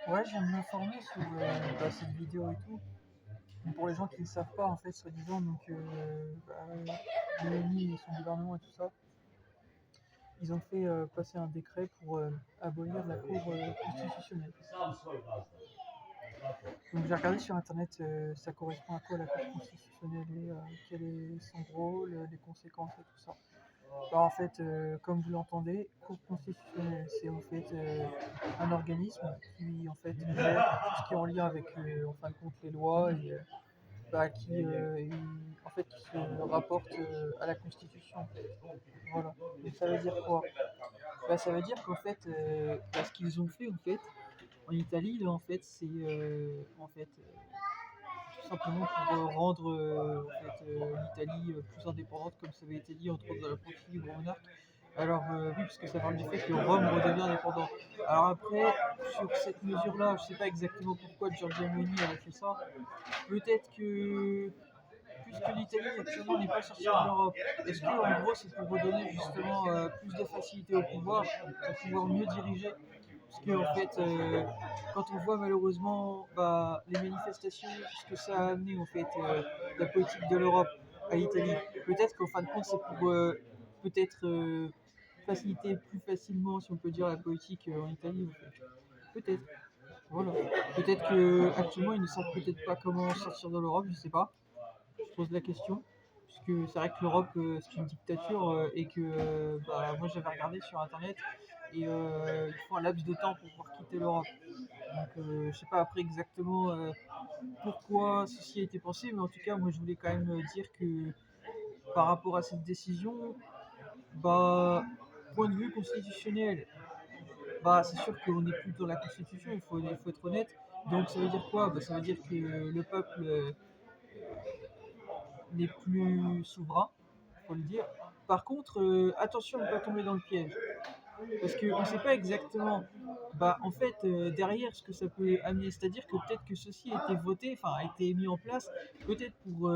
Ouais, je viens de m'informer sur cette vidéo et tout. Donc, pour les gens qui ne savent pas, en fait, soi-disant, donc Meloni et son gouvernement et tout ça, ils ont fait passer un décret pour abolir la Cour constitutionnelle. Donc j'ai regardé sur internet, ça correspond à quoi la Cour constitutionnelle et quel est son rôle, les conséquences et tout ça. Alors, en fait, comme vous l'entendez, Cour constitutionnelle, c'est en fait un organisme qui en fait gère tout ce qui est en lien avec en fin de compte les lois et en fait qui se rapporte à la Constitution. Voilà. Donc ça veut dire quoi? Ça veut dire qu'en fait, ce qu'ils ont fait en fait en Italie, là, en fait, c'est tout simplement pour rendre l'Italie plus indépendante, comme ça avait été dit entre autres dans la politique du grand monarque. Alors oui, parce que ça parle du fait que Rome redevient indépendant. Alors après, sur cette mesure-là, je ne sais pas exactement pourquoi Giorgia Meloni avait fait ça. Peut-être que puisque l'Italie actuellement n'est pas sortie de l'Europe, est-ce que en gros c'est pour redonner justement plus de facilité au pouvoir, pour pouvoir mieux diriger? Parce que en fait, quand on voit malheureusement les manifestations, ce que ça a amené en fait la politique de l'Europe à l'Italie, peut-être qu'en fin de compte c'est pour peut-être faciliter plus facilement, si on peut dire, la politique en Italie. En fait. Peut-être. Voilà. Peut-être que actuellement ils ne savent peut-être pas comment sortir de l'Europe, je sais pas. Je pose la question. Puisque c'est vrai que l'Europe c'est une dictature et que moi j'avais regardé sur internet et il faut un laps de temps pour pouvoir quitter l'Europe. Donc je sais pas après exactement pourquoi ceci a été pensé, mais en tout cas moi je voulais quand même dire que par rapport à cette décision, point de vue constitutionnel, c'est sûr qu'on n'est plus dans la constitution, il faut être honnête. Donc ça veut dire quoi? Ça veut dire que le peuple n'est plus souverain, faut le dire. Par contre, attention à ne pas tomber dans le piège. Parce qu'on ne sait pas exactement, en fait, derrière ce que ça peut amener. C'est-à-dire que peut-être que ceci a été voté, enfin, a été mis en place, peut-être pour,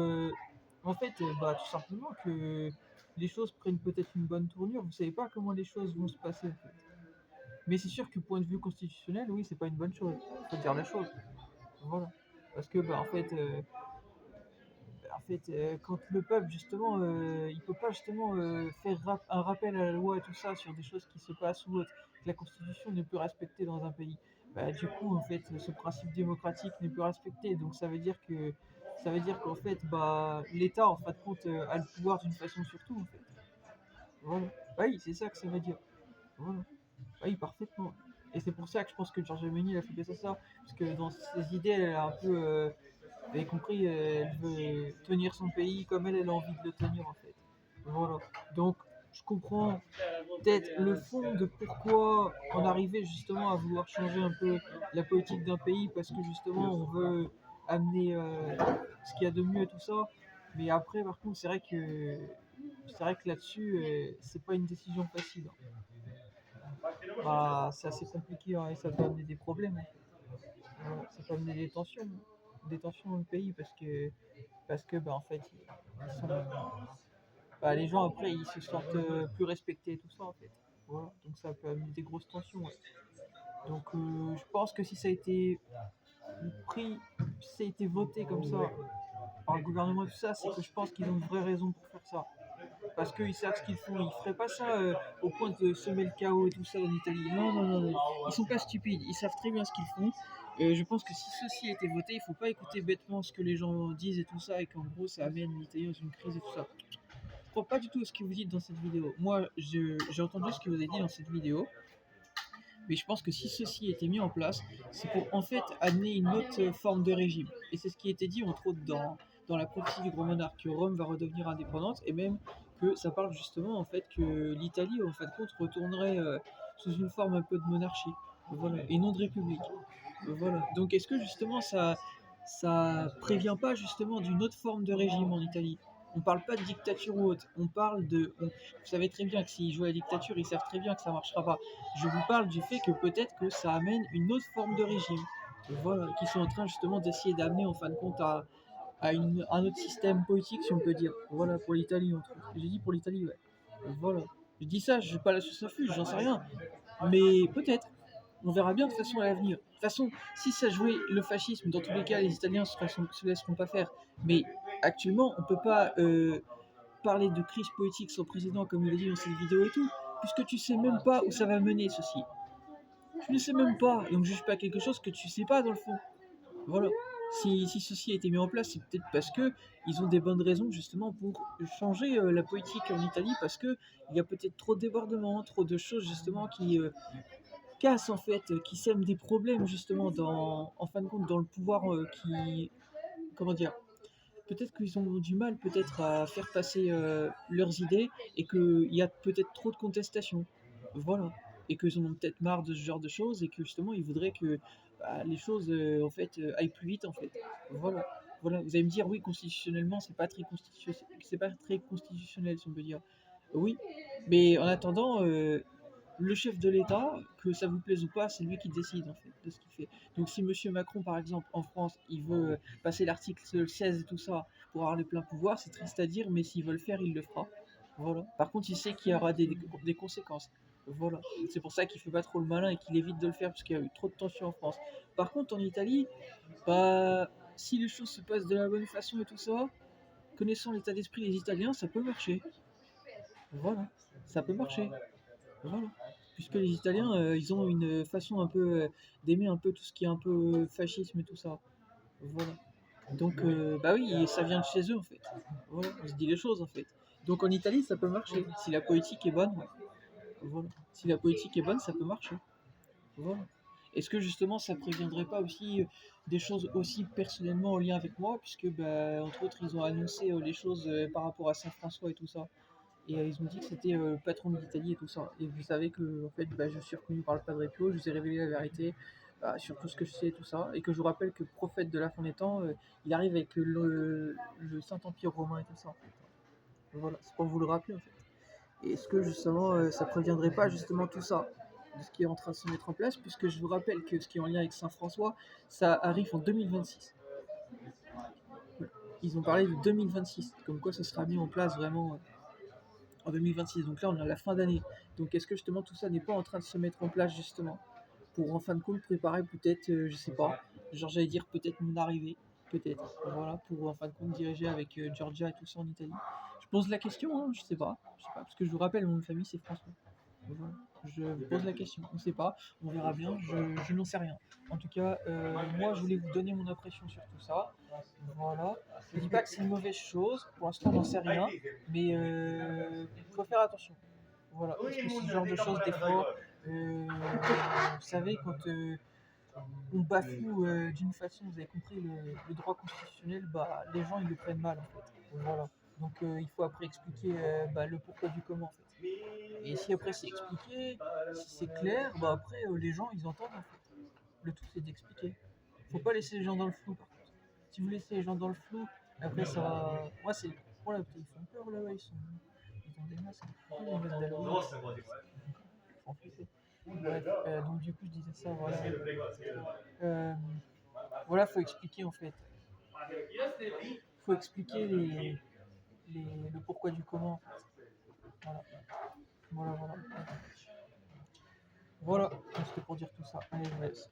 en fait, tout simplement que les choses prennent peut-être une bonne tournure. Vous savez pas comment les choses vont se passer, en fait. Mais c'est sûr que point de vue constitutionnel, oui, c'est pas une bonne chose. Faut dire la chose. Voilà. Parce que, quand le peuple, justement, il peut pas justement faire un rappel à la loi et tout ça sur des choses qui se passent ou autres, que la Constitution n'est plus respectée dans un pays, du coup, en fait, ce principe démocratique n'est plus respecté. Donc, ça veut dire qu'en fait, l'État, en fin de compte, a le pouvoir d'une façon sur tout, en fait. Voilà. Oui, c'est ça que ça veut dire. Voilà. Oui, parfaitement. Et c'est pour ça que je pense que Giorgia Meloni a fait baisser ça, parce que dans ses idées, elle a un peu vous avez compris, elle veut tenir son pays comme elle a envie de le tenir en fait. Voilà. Donc, je comprends peut-être le fond de pourquoi on arrivait justement à vouloir changer un peu la politique d'un pays parce que justement on veut amener ce qu'il y a de mieux et tout ça. Mais après, par contre, c'est vrai que là-dessus, c'est pas une décision facile. C'est assez compliqué et ça peut amener des problèmes. Ça peut amener des tensions dans le pays parce que en fait les gens après ils se sentent plus respectés et tout ça en fait. Voilà, donc ça peut amener des grosses tensions. Ouais. Donc je pense que si ça a été pris, si ça a été voté comme ça par le gouvernement et tout ça, c'est que je pense qu'ils ont une vraie raison pour faire ça. Parce qu'ils savent ce qu'ils font, ils feraient pas ça au point de semer le chaos et tout ça en Italie. Non, non, non, non. Ils sont pas stupides, ils savent très bien ce qu'ils font. Je pense que si ceci a été voté, il faut pas écouter bêtement ce que les gens disent et tout ça, et qu'en gros ça amène l'Italie dans une crise et tout ça. Je crois pas du tout à ce que vous dites dans cette vidéo. Moi, j'ai entendu ce que vous avez dit dans cette vidéo, mais je pense que si ceci a été mis en place, c'est pour en fait amener une autre forme de régime. Et c'est ce qui a été dit entre autres dans la prophétie du grand monarque, que Rome va redevenir indépendante, et même que ça parle justement en fait que l'Italie en fin de compte retournerait sous une forme un peu de monarchie, voilà, et non de république. Voilà. Donc est-ce que justement ça prévient pas justement d'une autre forme de régime en Italie? On parle pas de dictature ou autre, on parle vous savez très bien que s'ils jouent à la dictature, ils savent très bien que ça marchera pas. Je vous parle du fait que peut-être que ça amène une autre forme de régime. Voilà, qui sont en train justement d'essayer d'amener en fin de compte à un autre système politique, si on peut dire. Voilà, pour l'Italie, entre autres. J'ai dit pour l'Italie, ouais. Voilà. Je dis ça, je suis pas la source infuse, j'en sais rien. Mais peut-être. On verra bien de toute façon à l'avenir. De toute façon, si ça jouait le fascisme, dans tous les cas, les Italiens se laisseront pas faire. Mais actuellement, on peut pas parler de crise politique sans président, comme il a dit dans cette vidéo et tout, puisque tu sais même pas où ça va mener ceci. Tu ne sais même pas, donc juge pas quelque chose que tu sais pas dans le fond. Voilà. Si ceci a été mis en place, c'est peut-être parce que ils ont des bonnes raisons justement pour changer la politique en Italie, parce que il y a peut-être trop de débordements, trop de choses justement qui cassent en fait, qui sèment des problèmes justement en fin de compte dans le pouvoir qui, comment dire, peut-être qu'ils ont du mal peut-être à faire passer leurs idées et qu'il y a peut-être trop de contestations. Voilà. Et qu'ils en ont peut-être marre de ce genre de choses et que justement ils voudraient que les choses en fait aillent plus vite en fait. Voilà. Voilà. Vous allez me dire oui constitutionnellement c'est pas très constitutionnel si on peut dire. Oui, mais en attendant le chef de l'État, que ça vous plaise ou pas, c'est lui qui décide en fait de ce qu'il fait. Donc si Monsieur Macron, par exemple, en France, il veut passer l'article 16 et tout ça pour avoir les pleins pouvoirs, c'est triste à dire, mais s'il veut le faire, il le fera. Voilà. Par contre, il sait qu'il y aura des conséquences. Voilà. C'est pour ça qu'il fait pas trop le malin et qu'il évite de le faire parce qu'il y a eu trop de tensions en France. Par contre, en Italie, bah, si les choses se passent de la bonne façon et tout ça, connaissant l'état d'esprit des Italiens, ça peut marcher. Voilà. Ça peut marcher. Voilà. Puisque les Italiens, ils ont une façon un peu d'aimer un peu tout ce qui est un peu fascisme et tout ça. Voilà. Donc, bah oui, ça vient de chez eux en fait. Voilà, on se dit les choses en fait. Donc en Italie, ça peut marcher. Si la politique est bonne, ouais. Voilà. Si la politique est bonne, ça peut marcher. Voilà. Est-ce que justement ça préviendrait pas aussi des choses aussi personnellement en lien avec moi, puisque bah, entre autres ils ont annoncé les choses par rapport à Saint-François et tout ça. Et ils ont dit que c'était le patron de l'Italie et tout ça. Et vous savez que en fait, bah, je suis reconnu par le Padre Pio, je vous ai révélé la vérité sur tout ce que je sais et tout ça. Et que je vous rappelle que prophète de la fin des temps, il arrive avec le Saint-Empire romain et tout ça. En fait. Voilà, c'est pour vous le rappeler en fait. Et est-ce que justement ça ne préviendrait pas justement tout ça de ce qui est en train de se mettre en place, puisque je vous rappelle que ce qui est en lien avec Saint François, ça arrive en 2026. Voilà. Ils ont parlé de 2026, comme quoi ça sera mis en place vraiment en 2026. Donc là, on est à la fin d'année. Donc est-ce que justement tout ça n'est pas en train de se mettre en place justement pour en fin de compte préparer peut-être, je sais pas, genre j'allais dire peut-être mon arrivée, peut-être, voilà, pour en fin de compte diriger avec Georgia et tout ça en Italie. Je pose la question, hein, je sais pas, parce que je vous rappelle, mon nom de famille c'est François. Voilà. Je vous pose la question, on ne sait pas, on verra bien, je n'en sais rien. En tout cas, moi je voulais vous donner mon impression sur tout ça. Voilà. Je ne dis pas que c'est une mauvaise chose, pour l'instant on n'en sait rien, mais il faut faire attention. Voilà, parce que ce genre de choses, des fois, vous savez, quand on bafoue d'une façon, vous avez compris, le droit constitutionnel, bah, les gens ils le prennent mal en fait. Voilà. Donc il faut après expliquer le pourquoi du comment en fait. Et si après c'est expliqué, si c'est clair, bah après les gens ils entendent en fait. Le tout c'est d'expliquer. Faut pas laisser les gens dans le flou par contre. Si vous laissez les gens dans le flou, après ça va. Moi c'est. Voilà, ils font peur là-bas, ils ont des masques. Pourquoi les masques d'Halloween ils font flipper. Bref, donc du coup je disais ça, voilà. Voilà, faut expliquer en fait. Faut expliquer le pourquoi du comment en fait. Voilà, voilà, voilà. Voilà, c'était pour dire tout ça. Allez, je vous laisse.